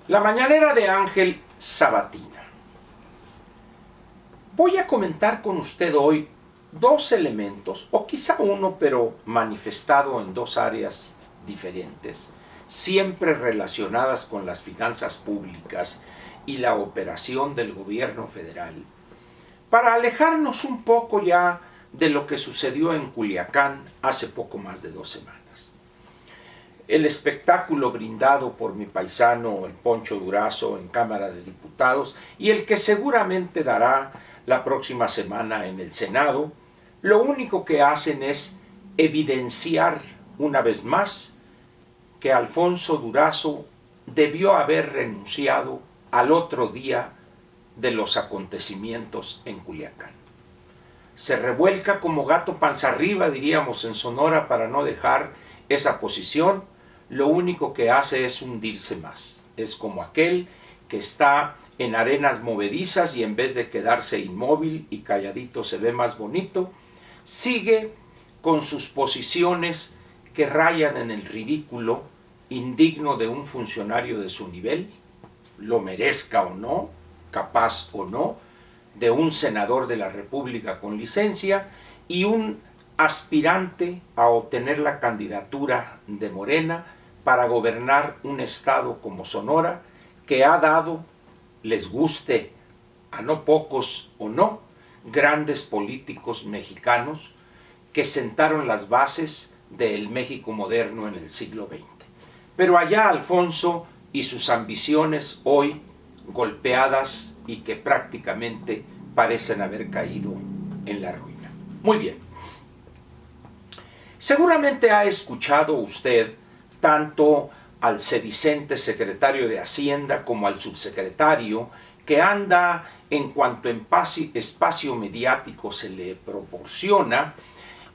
La mañanera de Ángel Sabatina. Voy a comentar con usted hoy dos elementos, o quizá uno, pero manifestado en dos áreas diferentes, siempre relacionadas con las finanzas públicas y la operación del gobierno federal, para alejarnos un poco ya de lo que sucedió en Culiacán hace poco más de 2 semanas. El espectáculo brindado por mi paisano el Poncho Durazo en Cámara de Diputados y el que seguramente dará la próxima semana en el Senado, lo único que hacen es evidenciar una vez más que Alfonso Durazo debió haber renunciado al otro día de los acontecimientos en Culiacán. Se revuelca como gato panza arriba, diríamos en Sonora, para no dejar esa posición. Lo único que hace es hundirse más. Es como aquel que está en arenas movedizas y en vez de quedarse inmóvil y calladito se ve más bonito, sigue con sus posiciones que rayan en el ridículo, indigno de un funcionario de su nivel, lo merezca o no, capaz o no, de un senador de la República con licencia y un aspirante a obtener la candidatura de Morena para gobernar un estado como Sonora, que ha dado, les guste a no pocos o no, grandes políticos mexicanos que sentaron las bases del México moderno en el siglo XX. Pero allá Alfonso y sus ambiciones hoy golpeadas y que prácticamente parecen haber caído en la ruina. Muy bien. Seguramente ha escuchado usted tanto al sedicente secretario de Hacienda como al subsecretario, que anda en cuanto espacio mediático se le proporciona,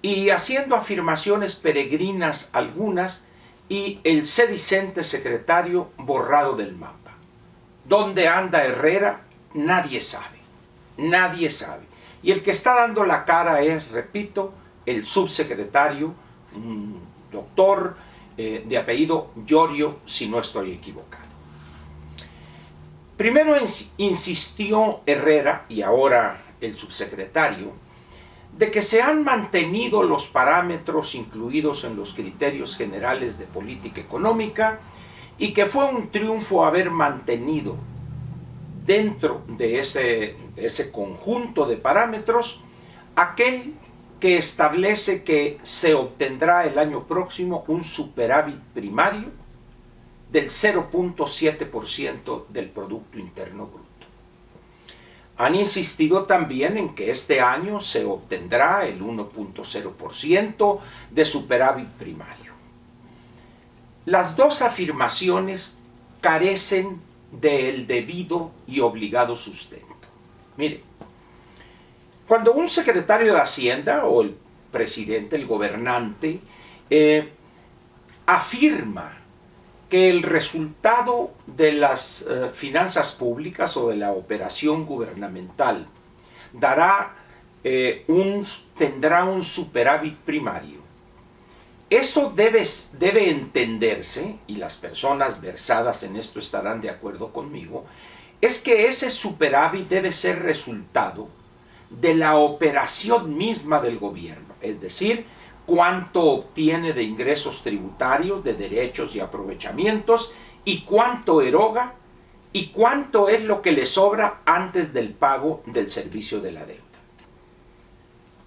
y haciendo afirmaciones peregrinas algunas, y el sedicente secretario borrado del mapa. ¿Dónde anda Herrera? Nadie sabe. Nadie sabe. Y el que está dando la cara es, repito, el subsecretario, un doctor de apellido Llorio, si no estoy equivocado. Primero insistió Herrera, y ahora el subsecretario, de que se han mantenido los parámetros incluidos en los criterios generales de política económica y que fue un triunfo haber mantenido dentro de ese conjunto de parámetros aquel que establece que se obtendrá el año próximo un superávit primario del 0.7% del Producto Interno Bruto. Han insistido también en que este año se obtendrá el 1.0% de superávit primario. Las dos afirmaciones carecen del debido y obligado sustento. Mire, cuando un secretario de Hacienda o el presidente, el gobernante, afirma que el resultado de las finanzas públicas o de la operación gubernamental tendrá un superávit primario, eso debe entenderse, y las personas versadas en esto estarán de acuerdo conmigo, es que ese superávit debe ser resultado de la operación misma del gobierno, es decir, cuánto obtiene de ingresos tributarios, de derechos y aprovechamientos, y cuánto eroga, y cuánto es lo que le sobra antes del pago del servicio de la deuda.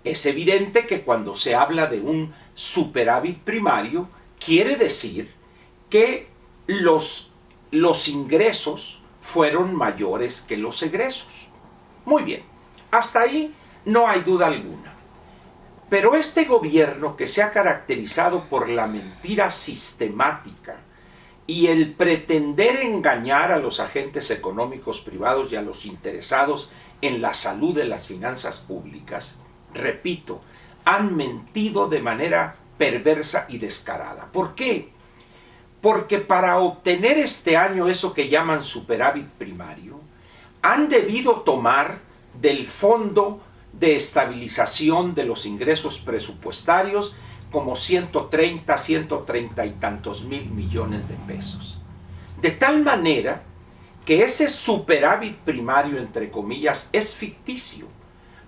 Es evidente que cuando se habla de un superávit primario, quiere decir que los ingresos fueron mayores que los egresos. Muy bien, hasta ahí no hay duda alguna. Pero este gobierno, que se ha caracterizado por la mentira sistemática y el pretender engañar a los agentes económicos privados y a los interesados en la salud de las finanzas públicas, repito, han mentido de manera perversa y descarada. ¿Por qué? Porque para obtener este año eso que llaman superávit primario, han debido tomar del Fondo de Estabilización de los Ingresos Presupuestarios como 130 y tantos mil millones de pesos. De tal manera que ese superávit primario, entre comillas, es ficticio,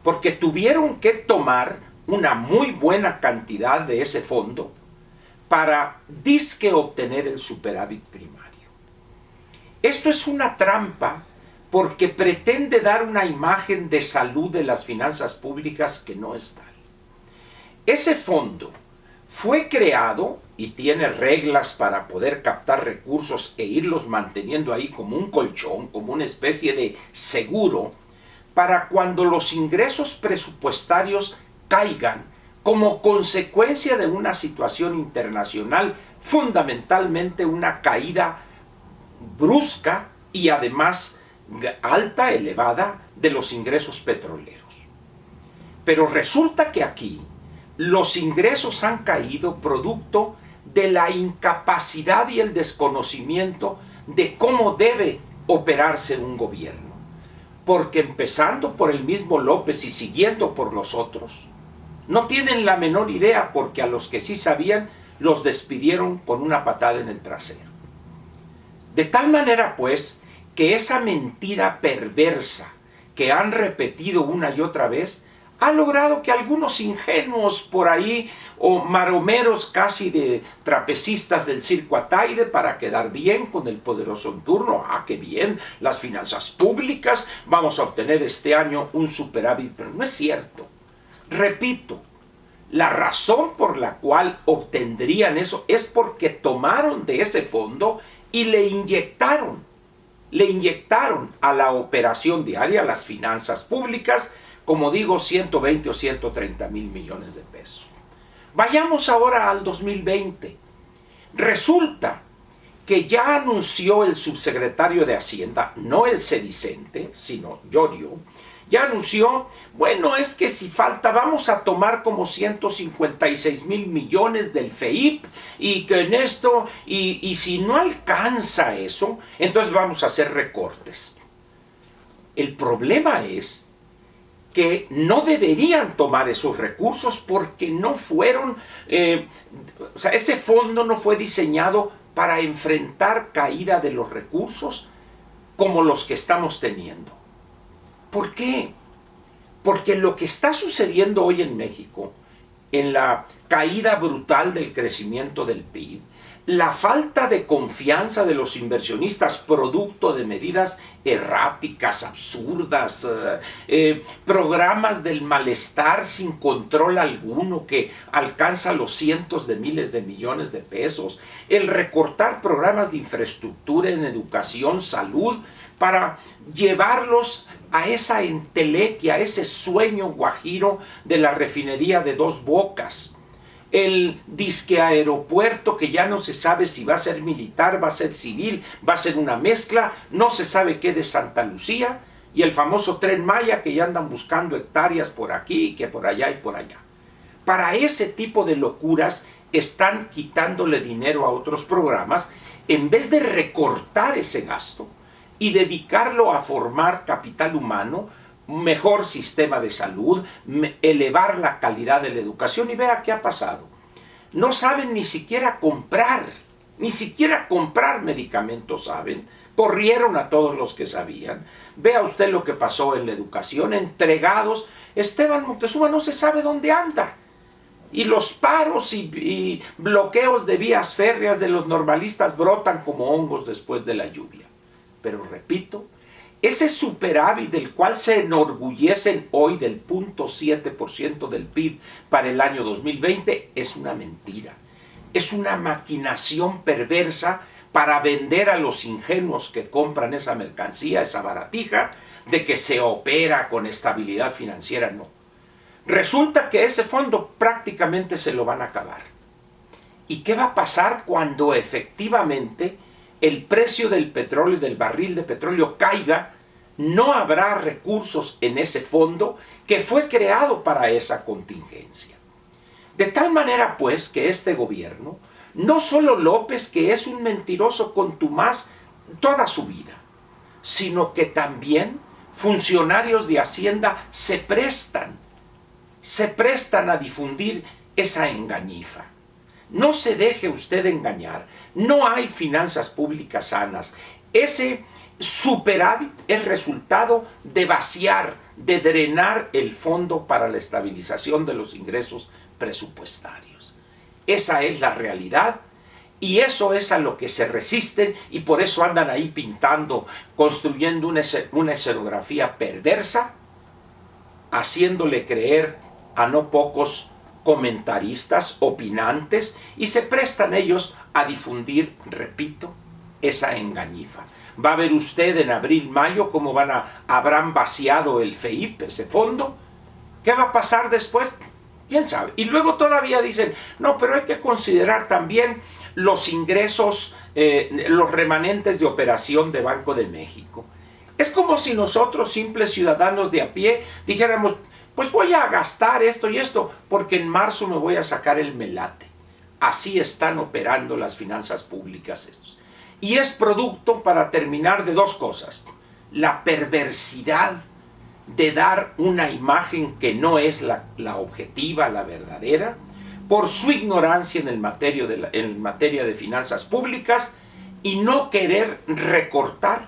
porque tuvieron que tomar una muy buena cantidad de ese fondo para disque obtener el superávit primario. Esto es una trampa porque pretende dar una imagen de salud de las finanzas públicas que no es tal. Ese fondo fue creado y tiene reglas para poder captar recursos e irlos manteniendo ahí como un colchón, como una especie de seguro, para cuando los ingresos presupuestarios caigan como consecuencia de una situación internacional, fundamentalmente una caída brusca y además alta, elevada, de los ingresos petroleros. Pero resulta que aquí los ingresos han caído producto de la incapacidad y el desconocimiento de cómo debe operarse un gobierno. Porque empezando por el mismo López y siguiendo por los otros, no tienen la menor idea, porque a los que sí sabían los despidieron con una patada en el trasero. De tal manera, pues, que esa mentira perversa que han repetido una y otra vez ha logrado que algunos ingenuos por ahí, o maromeros casi de trapecistas del circo Ataide, para quedar bien con el poderoso en turno, qué bien, las finanzas públicas, vamos a obtener este año un superávit. Pero no es cierto. Repito, la razón por la cual obtendrían eso es porque tomaron de ese fondo y le inyectaron a la operación diaria, a las finanzas públicas, como digo, 120 o 130 mil millones de pesos. Vayamos ahora al 2020. Resulta que ya anunció el subsecretario de Hacienda, no el sedicente, sino Llorio, ya anunció, bueno, es que si falta, vamos a tomar como 156 mil millones del FEIP, y que en esto, y si no alcanza eso, entonces vamos a hacer recortes. El problema es que no deberían tomar esos recursos porque no fueron, ese fondo no fue diseñado para enfrentar caída de los recursos como los que estamos teniendo. ¿Por qué? Porque lo que está sucediendo hoy en México, en la caída brutal del crecimiento del PIB, la falta de confianza de los inversionistas producto de medidas erráticas, absurdas, programas del malestar sin control alguno que alcanza los cientos de miles de millones de pesos, el recortar programas de infraestructura en educación, salud, para llevarlos a esa entelequia, a ese sueño guajiro de la refinería de Dos Bocas. El disque aeropuerto que ya no se sabe si va a ser militar, va a ser civil, va a ser una mezcla, no se sabe qué de Santa Lucía, y el famoso Tren Maya que ya andan buscando hectáreas por aquí y que por allá y por allá. Para ese tipo de locuras están quitándole dinero a otros programas en vez de recortar ese gasto y dedicarlo a formar capital humano, mejor sistema de salud, elevar la calidad de la educación. Y vea qué ha pasado. No saben ni siquiera comprar medicamentos saben. Corrieron a todos los que sabían. Vea usted lo que pasó en la educación, entregados. Esteban Moctezuma no se sabe dónde anda. Y los paros y bloqueos de vías férreas de los normalistas brotan como hongos después de la lluvia. Pero repito, ese superávit del cual se enorgullecen hoy del 0.7% del PIB para el año 2020 es una mentira. Es una maquinación perversa para vender a los ingenuos que compran esa mercancía, esa baratija, de que se opera con estabilidad financiera. No. Resulta que ese fondo prácticamente se lo van a acabar. ¿Y qué va a pasar cuando efectivamente el precio del petróleo y del barril de petróleo caiga? No habrá recursos en ese fondo que fue creado para esa contingencia. De tal manera, pues, que este gobierno, no solo López, que es un mentiroso contumaz toda su vida, sino que también funcionarios de Hacienda se prestan a difundir esa engañifa. No se deje usted engañar. No hay finanzas públicas sanas. Ese superávit es resultado de vaciar, de drenar el fondo para la estabilización de los ingresos presupuestarios. Esa es la realidad y eso es a lo que se resisten y por eso andan ahí pintando, construyendo una escenografía perversa, haciéndole creer a no pocos comentaristas, opinantes, y se prestan ellos a difundir, repito, esa engañifa. Va a ver usted en abril, mayo cómo habrán vaciado el FEIP, ese fondo. ¿Qué va a pasar después? ¿Quién sabe? Y luego todavía dicen, no, pero hay que considerar también los ingresos, los remanentes de operación de Banco de México. Es como si nosotros, simples ciudadanos de a pie, dijéramos, pues voy a gastar esto y esto, porque en marzo me voy a sacar el melate. Así están operando las finanzas públicas estos. Y es producto, para terminar, de dos cosas. La perversidad de dar una imagen que no es la objetiva, la verdadera, por su ignorancia en materia de finanzas públicas y no querer recortar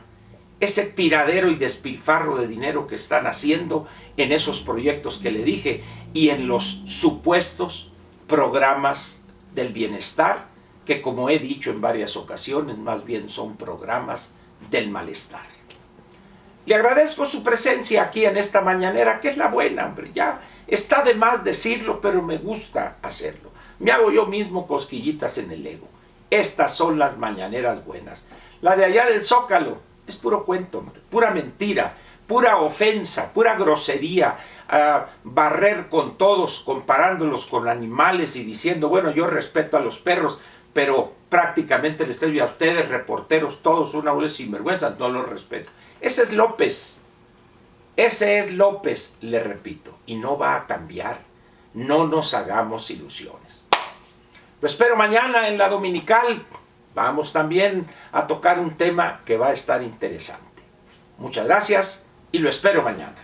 ese tiradero y despilfarro de dinero que están haciendo en esos proyectos que le dije y en los supuestos programas del bienestar, que como he dicho en varias ocasiones, más bien son programas del malestar. Le agradezco su presencia aquí en esta mañanera, que es la buena, hombre. Ya está de más decirlo, pero me gusta hacerlo. Me hago yo mismo cosquillitas en el ego. Estas son las mañaneras buenas. La de allá del Zócalo es puro cuento, hombre, pura mentira, pura ofensa, pura grosería, barrer con todos, comparándolos con animales y diciendo, bueno, yo respeto a los perros, pero prácticamente les estoy a ustedes, reporteros, todos una vez sinvergüenza, no los respeto. Ese es López, le repito, y no va a cambiar. No nos hagamos ilusiones. Lo espero mañana en la Dominical. Vamos también a tocar un tema que va a estar interesante. Muchas gracias y lo espero mañana.